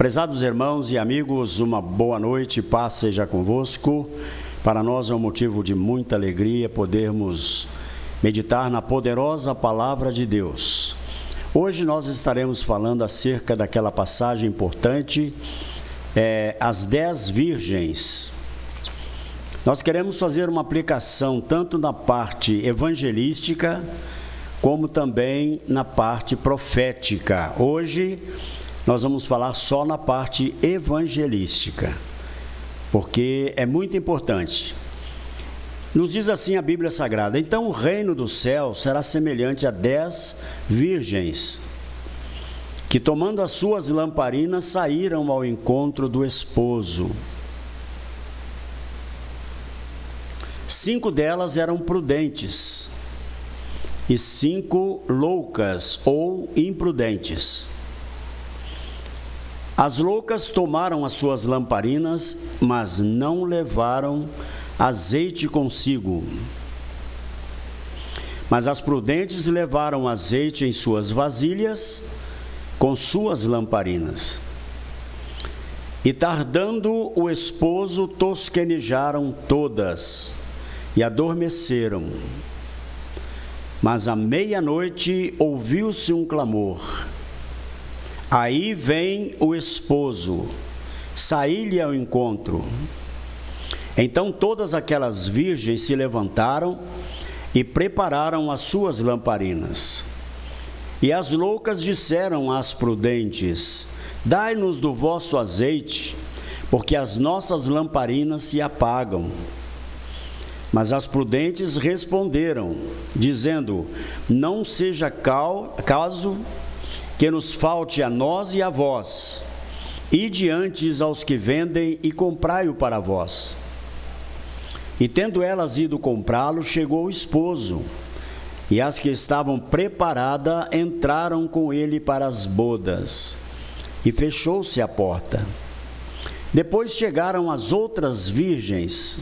Prezados irmãos e amigos, uma boa noite, paz seja convosco. Para nós é um motivo de muita alegria podermos meditar na poderosa palavra de Deus. Hoje nós estaremos falando acerca daquela passagem importante, as 10 virgens. Nós queremos fazer uma aplicação tanto na parte evangelística, como também na parte profética. Hoje nós vamos falar só na parte evangelística, porque é muito importante. Nos diz assim a Bíblia Sagrada: então o reino do céu será semelhante a 10 virgens, que tomando as suas lamparinas saíram ao encontro do esposo. 5 delas eram prudentes e 5 loucas ou imprudentes. As loucas tomaram as suas lamparinas, mas não levaram azeite consigo. Mas as prudentes levaram azeite em suas vasilhas com suas lamparinas. E tardando o esposo, tosquenejaram todas e adormeceram. Mas à meia-noite ouviu-se um clamor: aí vem o esposo, saí-lhe ao encontro. Então todas aquelas virgens se levantaram e prepararam as suas lamparinas. E as loucas disseram às prudentes: dai-nos do vosso azeite, porque as nossas lamparinas se apagam. Mas as prudentes responderam, dizendo: não seja caso que nos falte a nós e a vós. Ide antes aos que vendem e comprai-o para vós. E tendo elas ido comprá-lo, chegou o esposo, e as que estavam preparadas entraram com ele para as bodas, e fechou-se a porta. Depois chegaram as outras virgens,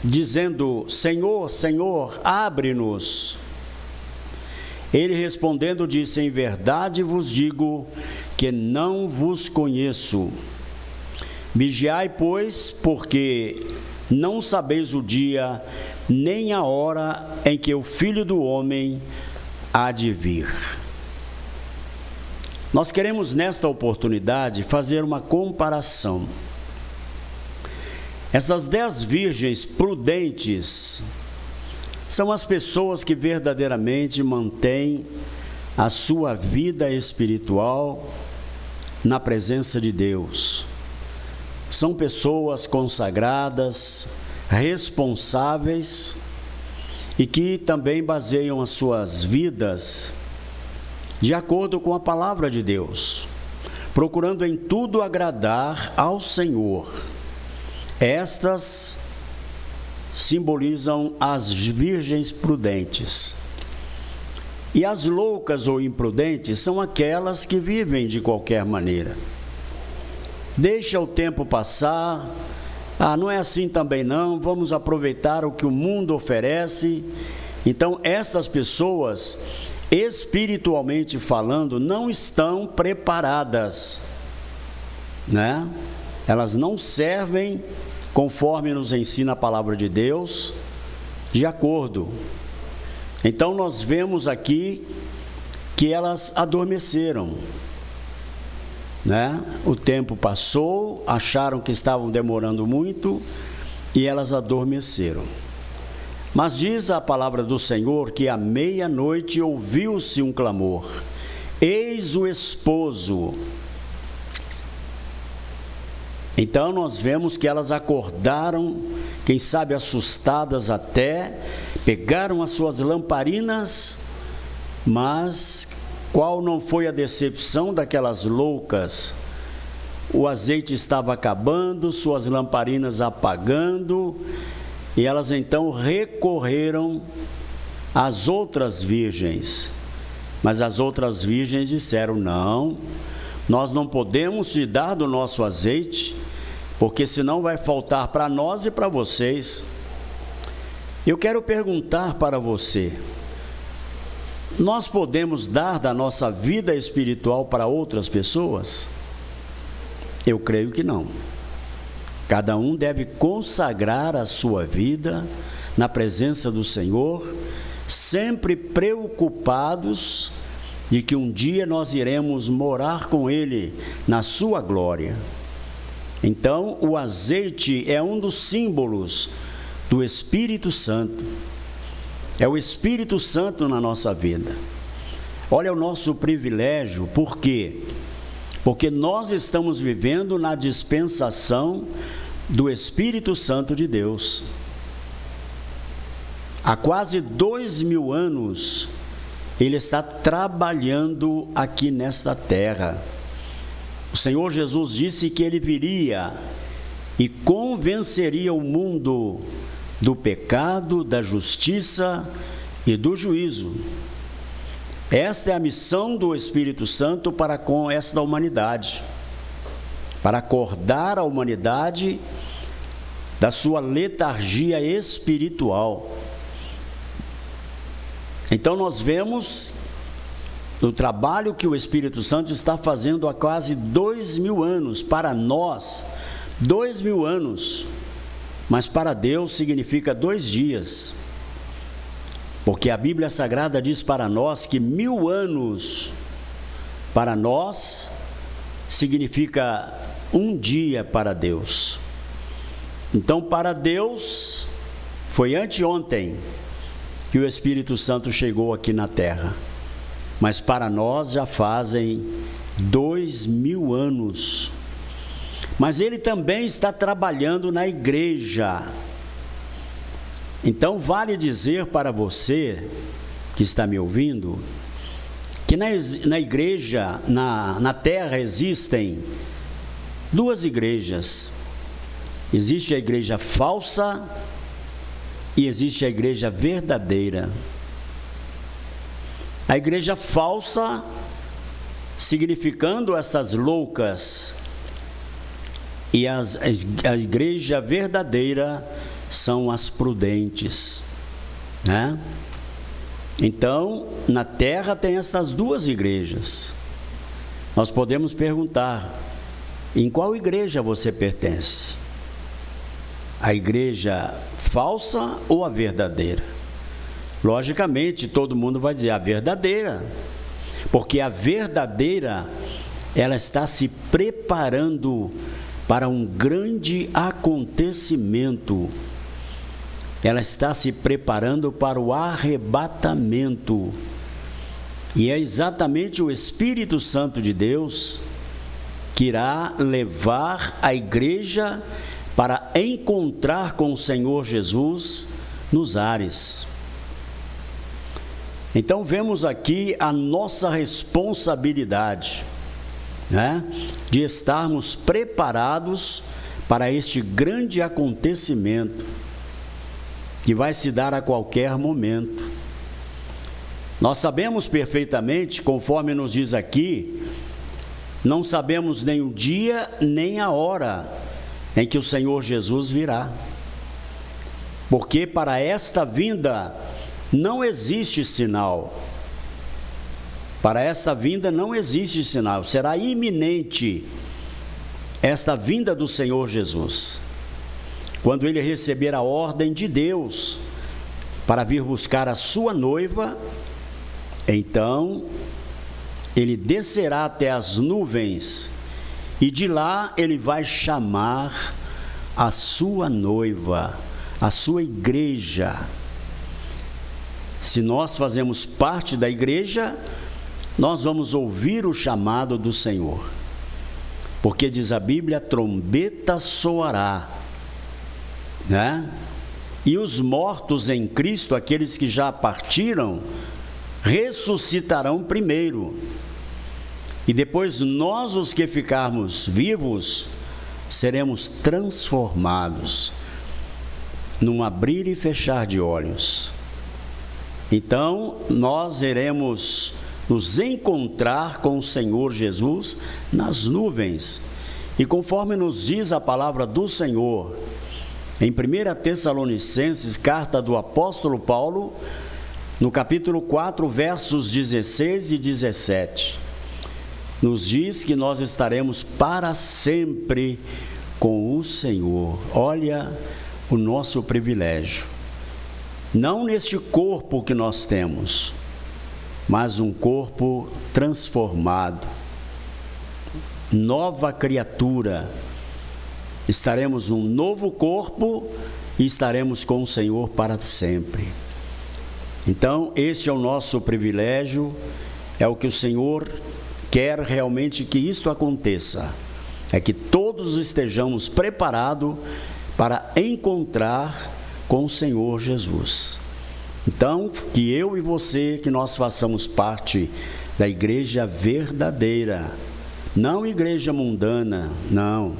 dizendo: Senhor, Senhor, abre-nos. Ele respondendo disse: em verdade vos digo que não vos conheço. Vigiai, pois, porque não sabeis o dia nem a hora em que o Filho do Homem há de vir. Nós queremos nesta oportunidade fazer uma comparação. Essas 10 virgens prudentes são as pessoas que verdadeiramente mantêm a sua vida espiritual na presença de Deus. São pessoas consagradas, responsáveis e que também baseiam as suas vidas de acordo com a palavra de Deus, procurando em tudo agradar ao Senhor. Estas simbolizam as virgens prudentes. E as loucas ou imprudentes são aquelas que vivem de qualquer maneira. Deixa o tempo passar, não é assim também não, vamos aproveitar o que o mundo oferece. Então estas pessoas, espiritualmente falando, não estão preparadas, né? Elas não servem conforme nos ensina a palavra de Deus, de acordo. Então nós vemos aqui que elas adormeceram, né? O tempo passou, acharam que estavam demorando muito e elas adormeceram. Mas diz a palavra do Senhor que à meia-noite ouviu-se um clamor: eis o esposo. Então nós vemos que elas acordaram, quem sabe assustadas até, pegaram as suas lamparinas, mas qual não foi a decepção daquelas loucas? O azeite estava acabando, suas lamparinas apagando, e elas então recorreram às outras virgens. Mas as outras virgens disseram: não, nós não podemos te dar do nosso azeite, porque senão vai faltar para nós e para vocês. Eu quero perguntar para você: nós podemos dar da nossa vida espiritual para outras pessoas? Eu creio que não. Cada um deve consagrar a sua vida na presença do Senhor, sempre preocupados de que um dia nós iremos morar com Ele na sua glória. Então, o azeite é um dos símbolos do Espírito Santo. É o Espírito Santo na nossa vida. Olha o nosso privilégio, por quê? Porque nós estamos vivendo na dispensação do Espírito Santo de Deus. Há quase 2000 anos, Ele está trabalhando aqui nesta terra. O Senhor Jesus disse que Ele viria e convenceria o mundo do pecado, da justiça e do juízo. Esta é a missão do Espírito Santo para com esta humanidade, para acordar a humanidade da sua letargia espiritual. Então nós vemos o trabalho que o Espírito Santo está fazendo há quase 2000 anos, para nós, 2000 anos, mas para Deus significa 2 dias. Porque a Bíblia Sagrada diz para nós que 1000 anos, para nós, significa 1 dia para Deus. Então, para Deus, foi anteontem que o Espírito Santo chegou aqui na terra. Mas para nós já fazem 2000 anos. Mas Ele também está trabalhando na igreja. Então vale dizer para você que está me ouvindo, que na igreja, na terra existem 2 igrejas. Existe a igreja falsa e existe a igreja verdadeira. A igreja falsa, significando essas loucas, e a igreja verdadeira são as prudentes, né? Então, na terra tem essas 2 igrejas. Nós podemos perguntar: em qual igreja você pertence? A igreja falsa ou a verdadeira? Logicamente, todo mundo vai dizer a verdadeira, porque a verdadeira, ela está se preparando para um grande acontecimento. Ela está se preparando para o arrebatamento. E é exatamente o Espírito Santo de Deus que irá levar a igreja para encontrar com o Senhor Jesus nos ares. Então vemos aqui a nossa responsabilidade, né, de estarmos preparados para este grande acontecimento que vai se dar a qualquer momento. Nós sabemos perfeitamente, conforme nos diz aqui, não sabemos nem o dia nem a hora em que o Senhor Jesus virá, porque para esta vinda não existe sinal. Para esta vinda não existe sinal. Será iminente esta vinda do Senhor Jesus, quando Ele receber a ordem de Deus para vir buscar a sua noiva. Então Ele descerá até as nuvens e de lá Ele vai chamar a sua noiva, a sua igreja. Se nós fazemos parte da igreja, nós vamos ouvir o chamado do Senhor, porque diz a Bíblia: trombeta soará, né? E os mortos em Cristo, aqueles que já partiram, ressuscitarão primeiro, e depois nós, os que ficarmos vivos, seremos transformados num abrir e fechar de olhos. Então nós iremos nos encontrar com o Senhor Jesus nas nuvens, e conforme nos diz a palavra do Senhor em 1 Tessalonicenses, carta do apóstolo Paulo, no capítulo 4, versos 16 e 17, nos diz que nós estaremos para sempre com o Senhor. Olha o nosso privilégio. Não neste corpo que nós temos, mas um corpo transformado, nova criatura. Estaremos num novo corpo e estaremos com o Senhor para sempre. Então, este é o nosso privilégio, é o que o Senhor quer realmente que isto aconteça, é que todos estejamos preparados para encontrar com o Senhor Jesus. Então, que eu e você, que nós façamos parte da igreja verdadeira, não igreja mundana, não,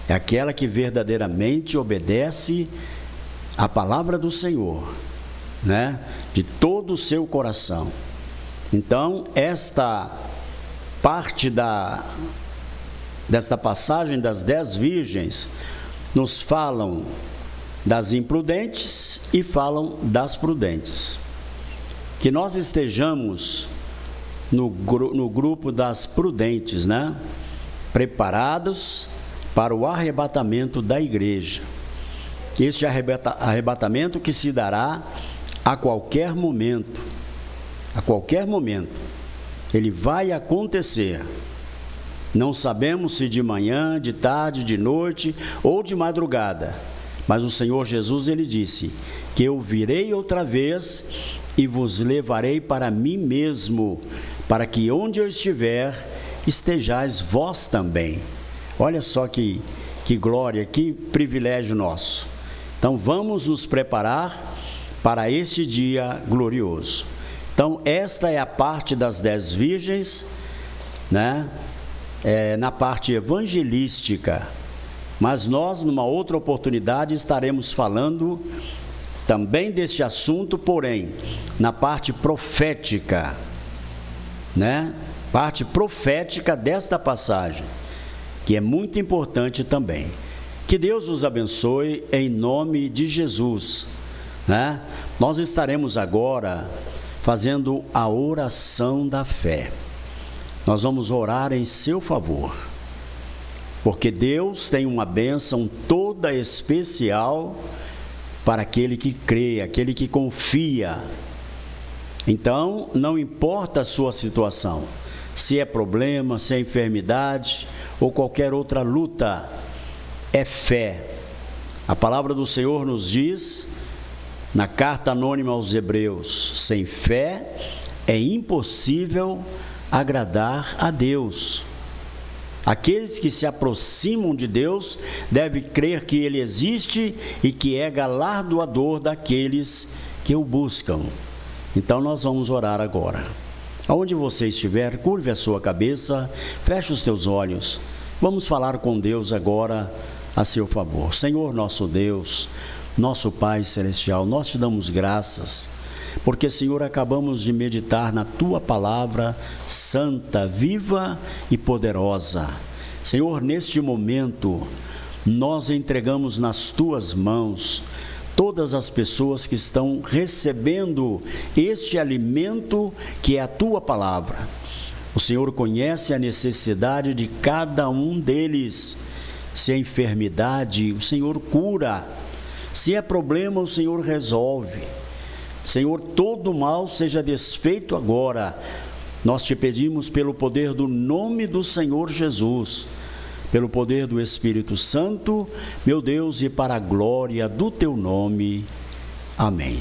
é aquela que verdadeiramente obedece a palavra do Senhor, né? De todo o seu coração. Então, esta parte desta passagem das 10 virgens nos falam das imprudentes e falam das prudentes. Que nós estejamos no grupo das prudentes, né? Preparados para o arrebatamento da igreja. Este arrebatamento que se dará a qualquer momento. A qualquer momento. Ele vai acontecer. Não sabemos se de manhã, de tarde, de noite ou de madrugada. Mas o Senhor Jesus, ele disse que eu virei outra vez e vos levarei para mim mesmo, para que onde eu estiver, estejais vós também. Olha só que glória, que privilégio nosso. Então vamos nos preparar para este dia glorioso. Então esta é a parte das 10 virgens, né? Na parte evangelística. Mas nós, numa outra oportunidade, estaremos falando também deste assunto, porém, na parte profética, né? Parte profética desta passagem, que é muito importante também. Que Deus nos abençoe em nome de Jesus, né? Nós estaremos agora fazendo a oração da fé. Nós vamos orar em seu favor, porque Deus tem uma bênção toda especial para aquele que crê, aquele que confia. Então, não importa a sua situação, se é problema, se é enfermidade ou qualquer outra luta, é fé. A palavra do Senhor nos diz, na carta anônima aos Hebreus, sem fé é impossível agradar a Deus. Aqueles que se aproximam de Deus devem crer que Ele existe e que é galardoador daqueles que o buscam. Então nós vamos orar agora. Aonde você estiver, curve a sua cabeça, feche os teus olhos. Vamos falar com Deus agora a seu favor. Senhor nosso Deus, nosso Pai Celestial, nós te damos graças, porque, Senhor, acabamos de meditar na Tua palavra santa, viva e poderosa. Senhor, neste momento, nós entregamos nas Tuas mãos todas as pessoas que estão recebendo este alimento que é a Tua palavra. O Senhor conhece a necessidade de cada um deles. Se é enfermidade, o Senhor cura. Se é problema, o Senhor resolve. Senhor, todo mal seja desfeito agora. Nós te pedimos pelo poder do nome do Senhor Jesus, pelo poder do Espírito Santo, meu Deus, e para a glória do teu nome. Amém.